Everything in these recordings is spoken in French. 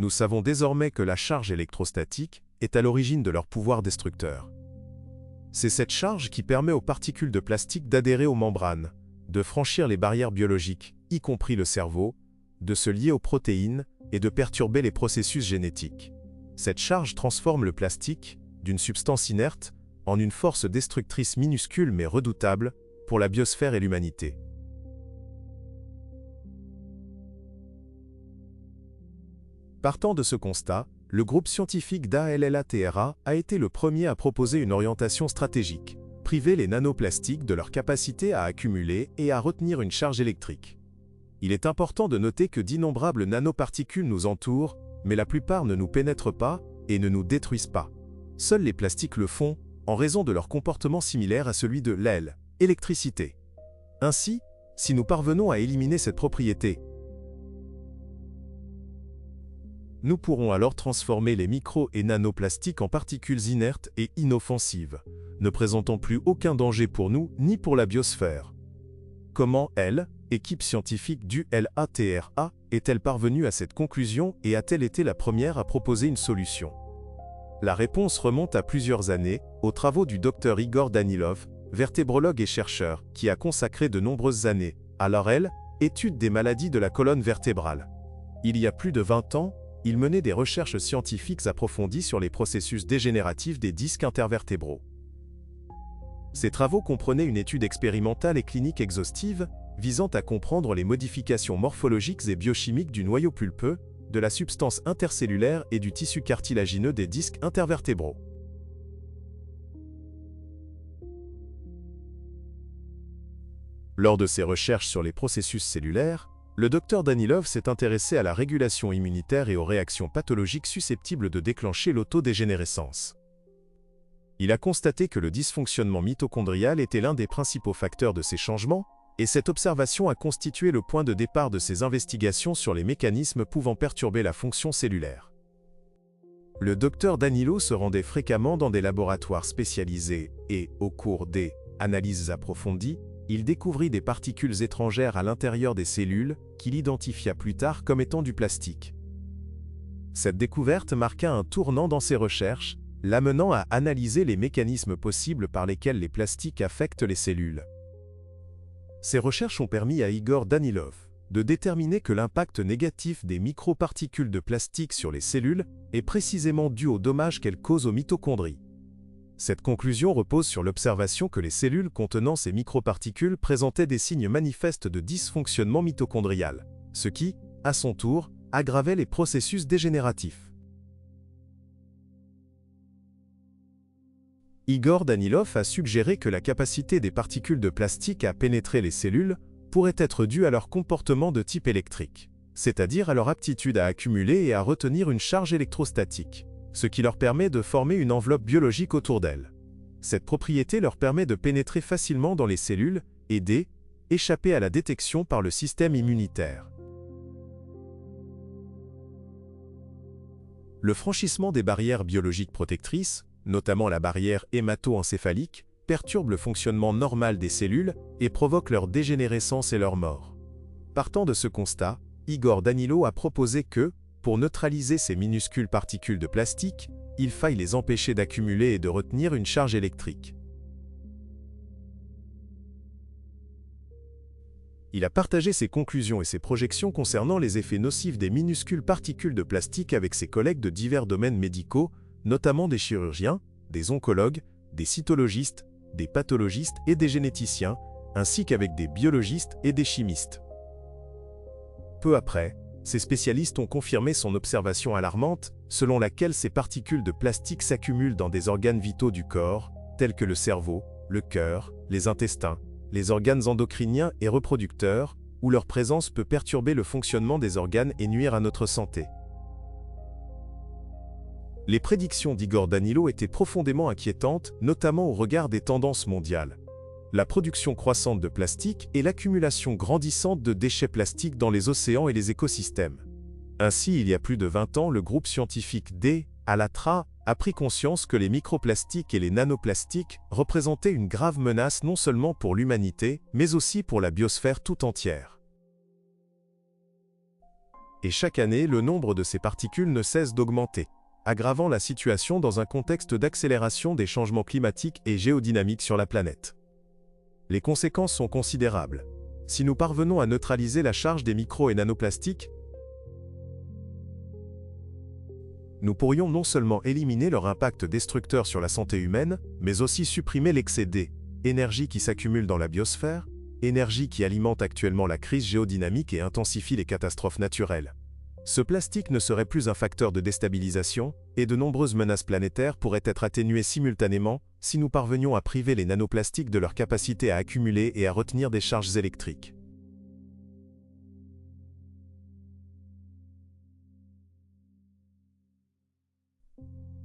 Nous savons désormais que la charge électrostatique est à l'origine de leur pouvoir destructeur. C'est cette charge qui permet aux particules de plastique d'adhérer aux membranes, de franchir les barrières biologiques, y compris le cerveau, de se lier aux protéines et de perturber les processus génétiques. Cette charge transforme le plastique, d'une substance inerte, en une force destructrice minuscule mais redoutable pour la biosphère et l'humanité. Partant de ce constat, le groupe scientifique d'ALLATRA a été le premier à proposer une orientation stratégique, priver les nanoplastiques de leur capacité à accumuler et à retenir une charge électrique. Il est important de noter que d'innombrables nanoparticules nous entourent, mais la plupart ne nous pénètrent pas et ne nous détruisent pas. Seuls les plastiques le font, en raison de leur comportement similaire à celui de l'électricité. Ainsi, si nous parvenons à éliminer cette propriété, nous pourrons alors transformer les micro- et nanoplastiques en particules inertes et inoffensives, ne présentant plus aucun danger pour nous ni pour la biosphère. Comment équipe scientifique du LATRA, est-elle parvenue à cette conclusion et a-t-elle été la première à proposer une solution? La réponse remonte à plusieurs années, aux travaux du Dr Igor Danilov, vertébrologue et chercheur, qui a consacré de nombreuses années à l'étude des maladies de la colonne vertébrale. Il y a plus de 20 ans, il menait des recherches scientifiques approfondies sur les processus dégénératifs des disques intervertébraux. Ces travaux comprenaient une étude expérimentale et clinique exhaustive, visant à comprendre les modifications morphologiques et biochimiques du noyau pulpeux, de la substance intercellulaire et du tissu cartilagineux des disques intervertébraux. Lors de ses recherches sur les processus cellulaires, le Dr Danilov s'est intéressé à la régulation immunitaire et aux réactions pathologiques susceptibles de déclencher l'autodégénérescence. Il a constaté que le dysfonctionnement mitochondrial était l'un des principaux facteurs de ces changements, et cette observation a constitué le point de départ de ses investigations sur les mécanismes pouvant perturber la fonction cellulaire. Le Dr Danilo se rendait fréquemment dans des laboratoires spécialisés et, au cours des analyses approfondies, il découvrit des particules étrangères à l'intérieur des cellules qu'il identifia plus tard comme étant du plastique. Cette découverte marqua un tournant dans ses recherches, l'amenant à analyser les mécanismes possibles par lesquels les plastiques affectent les cellules. Ces recherches ont permis à Igor Danilov de déterminer que l'impact négatif des microparticules de plastique sur les cellules est précisément dû aux dommages qu'elles causent aux mitochondries. Cette conclusion repose sur l'observation que les cellules contenant ces microparticules présentaient des signes manifestes de dysfonctionnement mitochondrial, ce qui, à son tour, aggravait les processus dégénératifs. Igor Danilov a suggéré que la capacité des particules de plastique à pénétrer les cellules pourrait être due à leur comportement de type électrique, c'est-à-dire à leur aptitude à accumuler et à retenir une charge électrostatique, ce qui leur permet de former une enveloppe biologique autour d'elles. Cette propriété leur permet de pénétrer facilement dans les cellules et d'échapper à la détection par le système immunitaire. Le franchissement des barrières biologiques protectrices, notamment la barrière hémato-encéphalique, perturbe le fonctionnement normal des cellules et provoque leur dégénérescence et leur mort. Partant de ce constat, Igor Danilo a proposé que, pour neutraliser ces minuscules particules de plastique, il faille les empêcher d'accumuler et de retenir une charge électrique. Il a partagé ses conclusions et ses projections concernant les effets nocifs des minuscules particules de plastique avec ses collègues de divers domaines médicaux, notamment des chirurgiens, des oncologues, des cytologistes, des pathologistes et des généticiens, ainsi qu'avec des biologistes et des chimistes. Peu après, ces spécialistes ont confirmé son observation alarmante, selon laquelle ces particules de plastique s'accumulent dans des organes vitaux du corps, tels que le cerveau, le cœur, les intestins, les organes endocriniens et reproducteurs, où leur présence peut perturber le fonctionnement des organes et nuire à notre santé. Les prédictions d'Igor Danilo étaient profondément inquiétantes, notamment au regard des tendances mondiales. La production croissante de plastique et l'accumulation grandissante de déchets plastiques dans les océans et les écosystèmes. Ainsi, il y a plus de 20 ans, le groupe scientifique d'ALLATRA a pris conscience que les microplastiques et les nanoplastiques représentaient une grave menace non seulement pour l'humanité, mais aussi pour la biosphère tout entière. Et chaque année, le nombre de ces particules ne cesse d'augmenter, aggravant la situation dans un contexte d'accélération des changements climatiques et géodynamiques sur la planète. Les conséquences sont considérables. Si nous parvenons à neutraliser la charge des micro- et nanoplastiques, nous pourrions non seulement éliminer leur impact destructeur sur la santé humaine, mais aussi supprimer l'excès d'énergie qui s'accumule dans la biosphère, énergie qui alimente actuellement la crise géodynamique et intensifie les catastrophes naturelles. Ce plastique ne serait plus un facteur de déstabilisation, et de nombreuses menaces planétaires pourraient être atténuées simultanément si nous parvenions à priver les nanoplastiques de leur capacité à accumuler et à retenir des charges électriques.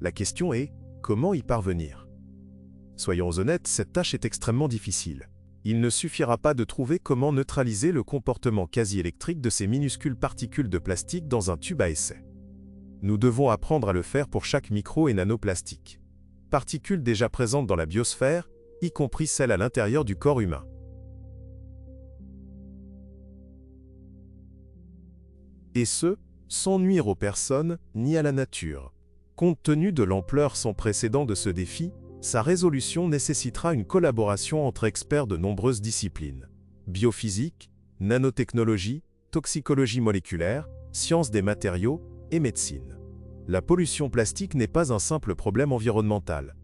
La question est, comment y parvenir? Soyons honnêtes, cette tâche est extrêmement difficile. Il ne suffira pas de trouver comment neutraliser le comportement quasi-électrique de ces minuscules particules de plastique dans un tube à essai. Nous devons apprendre à le faire pour chaque micro- et nanoplastique. Particules déjà présentes dans la biosphère, y compris celles à l'intérieur du corps humain. Et ce, sans nuire aux personnes ni à la nature. Compte tenu de l'ampleur sans précédent de ce défi, sa résolution nécessitera une collaboration entre experts de nombreuses disciplines. Biophysique, nanotechnologie, toxicologie moléculaire, sciences des matériaux et médecine. La pollution plastique n'est pas un simple problème environnemental.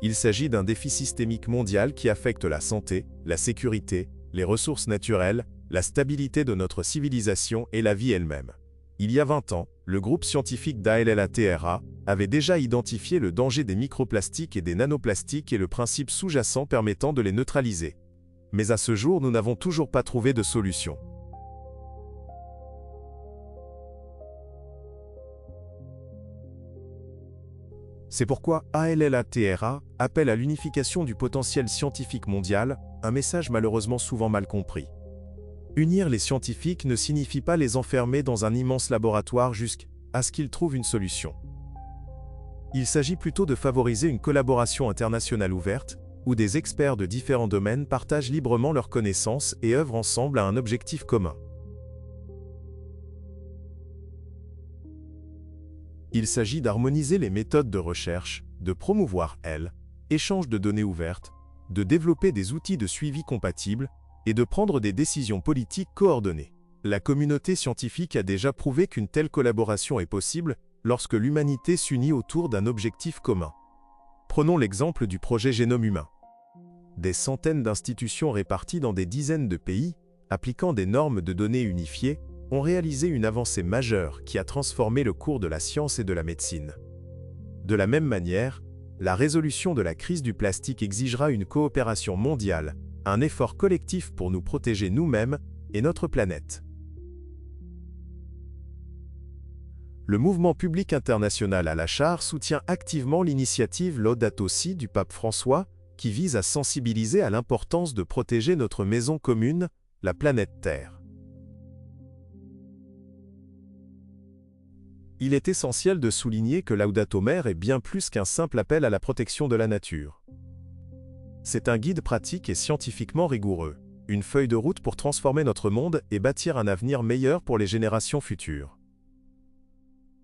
Il s'agit d'un défi systémique mondial qui affecte la santé, la sécurité, les ressources naturelles, la stabilité de notre civilisation et la vie elle-même. Il y a 20 ans, le groupe scientifique d'ALLATRA avait déjà identifié le danger des microplastiques et des nanoplastiques et le principe sous-jacent permettant de les neutraliser. Mais à ce jour, nous n'avons toujours pas trouvé de solution. C'est pourquoi ALLATRA appelle à l'unification du potentiel scientifique mondial, un message malheureusement souvent mal compris. Unir les scientifiques ne signifie pas les enfermer dans un immense laboratoire jusqu'à ce qu'ils trouvent une solution. Il s'agit plutôt de favoriser une collaboration internationale ouverte, où des experts de différents domaines partagent librement leurs connaissances et œuvrent ensemble à un objectif commun. Il s'agit d'harmoniser les méthodes de recherche, de promouvoir l'échange de données ouvertes, de développer des outils de suivi compatibles, et de prendre des décisions politiques coordonnées. La communauté scientifique a déjà prouvé qu'une telle collaboration est possible lorsque l'humanité s'unit autour d'un objectif commun. Prenons l'exemple du projet Génome humain. Des centaines d'institutions réparties dans des dizaines de pays, appliquant des normes de données unifiées, ont réalisé une avancée majeure qui a transformé le cours de la science et de la médecine. De la même manière, la résolution de la crise du plastique exigera une coopération mondiale, un effort collectif pour nous protéger nous-mêmes et notre planète. Le mouvement public international à la Char soutient activement l'initiative Laudato Si du pape François, qui vise à sensibiliser à l'importance de protéger notre maison commune, la planète Terre. Il est essentiel de souligner que Laudato Mer est bien plus qu'un simple appel à la protection de la nature. C'est un guide pratique et scientifiquement rigoureux, une feuille de route pour transformer notre monde et bâtir un avenir meilleur pour les générations futures.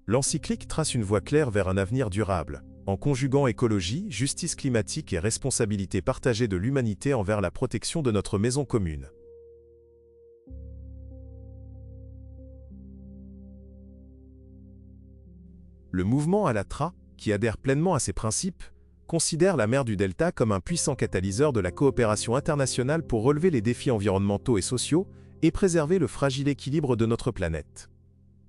L'encyclique trace une voie claire vers un avenir durable, en conjuguant écologie, justice climatique et responsabilité partagée de l'humanité envers la protection de notre maison commune. Le mouvement ALLATRA, qui adhère pleinement à ces principes, considère la mer du Delta comme un puissant catalyseur de la coopération internationale pour relever les défis environnementaux et sociaux et préserver le fragile équilibre de notre planète.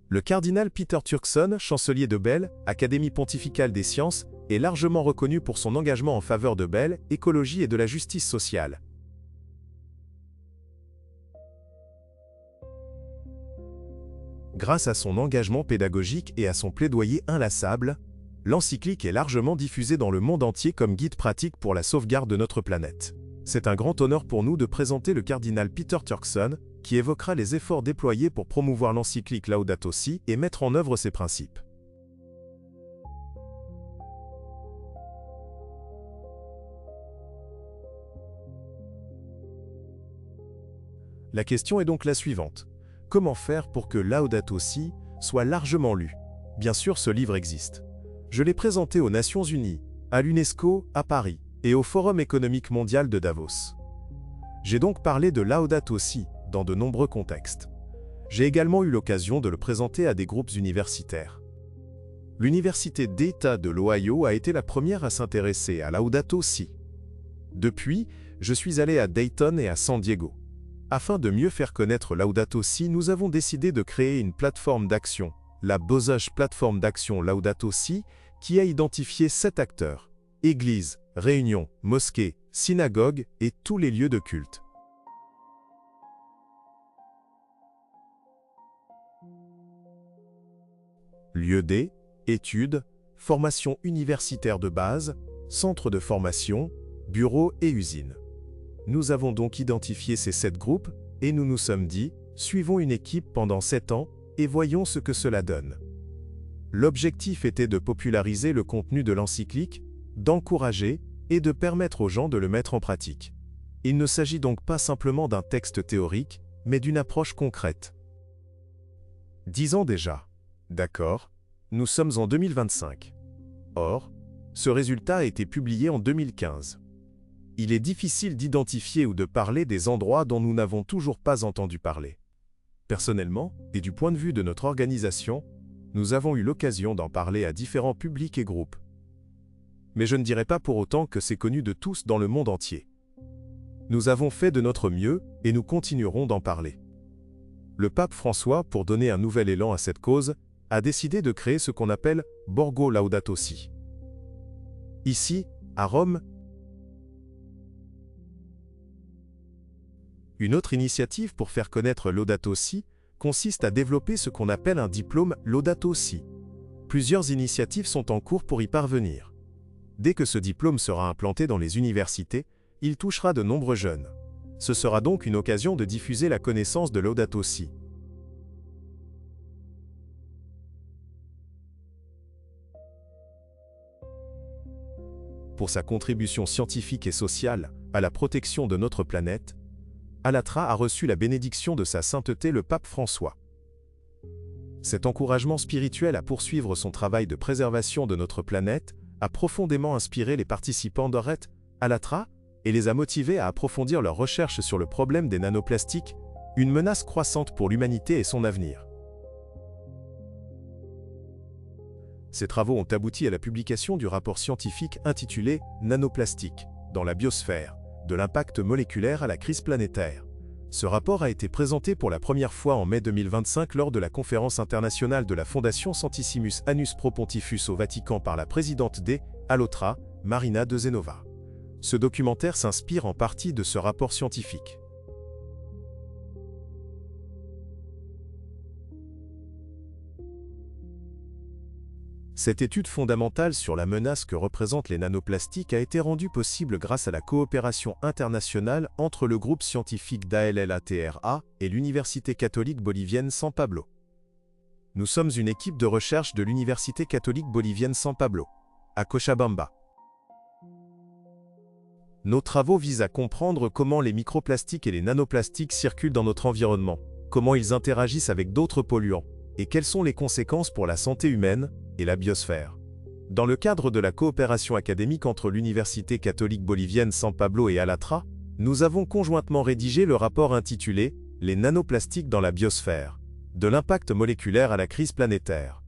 Le cardinal Peter Turkson, chancelier de Bell, Académie pontificale des sciences, est largement reconnu pour son engagement en faveur de Bell, écologie et de la justice sociale. Grâce à son engagement pédagogique et à son plaidoyer inlassable, l'encyclique est largement diffusée dans le monde entier comme guide pratique pour la sauvegarde de notre planète. C'est un grand honneur pour nous de présenter le cardinal Peter Turkson, qui évoquera les efforts déployés pour promouvoir l'encyclique Laudato Si et mettre en œuvre ses principes. La question est donc la suivante. Comment faire pour que Laudato Si soit largement lu? Bien sûr, ce livre existe. Je l'ai présenté aux Nations Unies, à l'UNESCO, à Paris, et au Forum économique mondial de Davos. J'ai donc parlé de Laudato Si dans de nombreux contextes. J'ai également eu l'occasion de le présenter à des groupes universitaires. L'Université d'État de l'Ohio a été la première à s'intéresser à Laudato Si. Depuis, je suis allé à Dayton et à San Diego. Afin de mieux faire connaître Laudato Si, nous avons décidé de créer une plateforme d'action, la Bozage Plateforme d'Action Laudato Si, qui a identifié 7 acteurs: églises, réunions, mosquées, synagogues et tous les lieux de culte. Lieux D, études, formation universitaire de base, centres de formation, bureaux et usines. Nous avons donc identifié ces 7 groupes et nous nous sommes dit, suivons une équipe pendant 7 ans et voyons ce que cela donne. L'objectif était de populariser le contenu de l'encyclique, d'encourager et de permettre aux gens de le mettre en pratique. Il ne s'agit donc pas simplement d'un texte théorique, mais d'une approche concrète. 10 ans déjà. D'accord, nous sommes en 2025. Or, ce résultat a été publié en 2015. Il est difficile d'identifier ou de parler des endroits dont nous n'avons toujours pas entendu parler. Personnellement, et du point de vue de notre organisation, nous avons eu l'occasion d'en parler à différents publics et groupes. Mais je ne dirais pas pour autant que c'est connu de tous dans le monde entier. Nous avons fait de notre mieux et nous continuerons d'en parler. Le pape François, pour donner un nouvel élan à cette cause, a décidé de créer ce qu'on appelle Borgo Laudato Si. Ici, à Rome, une autre initiative pour faire connaître Laudato Si consiste à développer ce qu'on appelle un diplôme Laudato Si. Plusieurs initiatives sont en cours pour y parvenir. Dès que ce diplôme sera implanté dans les universités, il touchera de nombreux jeunes. Ce sera donc une occasion de diffuser la connaissance de Laudato Si. Pour sa contribution scientifique et sociale à la protection de notre planète, Allatra a reçu la bénédiction de sa sainteté le pape François. Cet encouragement spirituel à poursuivre son travail de préservation de notre planète a profondément inspiré les participants d'Oret Allatra et les a motivés à approfondir leurs recherches sur le problème des nanoplastiques, une menace croissante pour l'humanité et son avenir. Ces travaux ont abouti à la publication du rapport scientifique intitulé « Nanoplastique dans la biosphère, de l'impact moléculaire à la crise planétaire ». Ce rapport a été présenté pour la première fois en mai 2025 lors de la conférence internationale de la Fondation Santissimus Annus Pro Pontifus au Vatican par la présidente d' Allatra, Marina de Zenova. Ce documentaire s'inspire en partie de ce rapport scientifique. Cette étude fondamentale sur la menace que représentent les nanoplastiques a été rendue possible grâce à la coopération internationale entre le groupe scientifique d'ALLATRA et l'Université catholique bolivienne San Pablo. Nous sommes une équipe de recherche de l'Université catholique bolivienne San Pablo, à Cochabamba. Nos travaux visent à comprendre comment les microplastiques et les nanoplastiques circulent dans notre environnement, comment ils interagissent avec d'autres polluants, et quelles sont les conséquences pour la santé humaine et la biosphère. Dans le cadre de la coopération académique entre l'Université catholique bolivienne San Pablo et Allatra, nous avons conjointement rédigé le rapport intitulé « Les nanoplastiques dans la biosphère, de l'impact moléculaire à la crise planétaire ».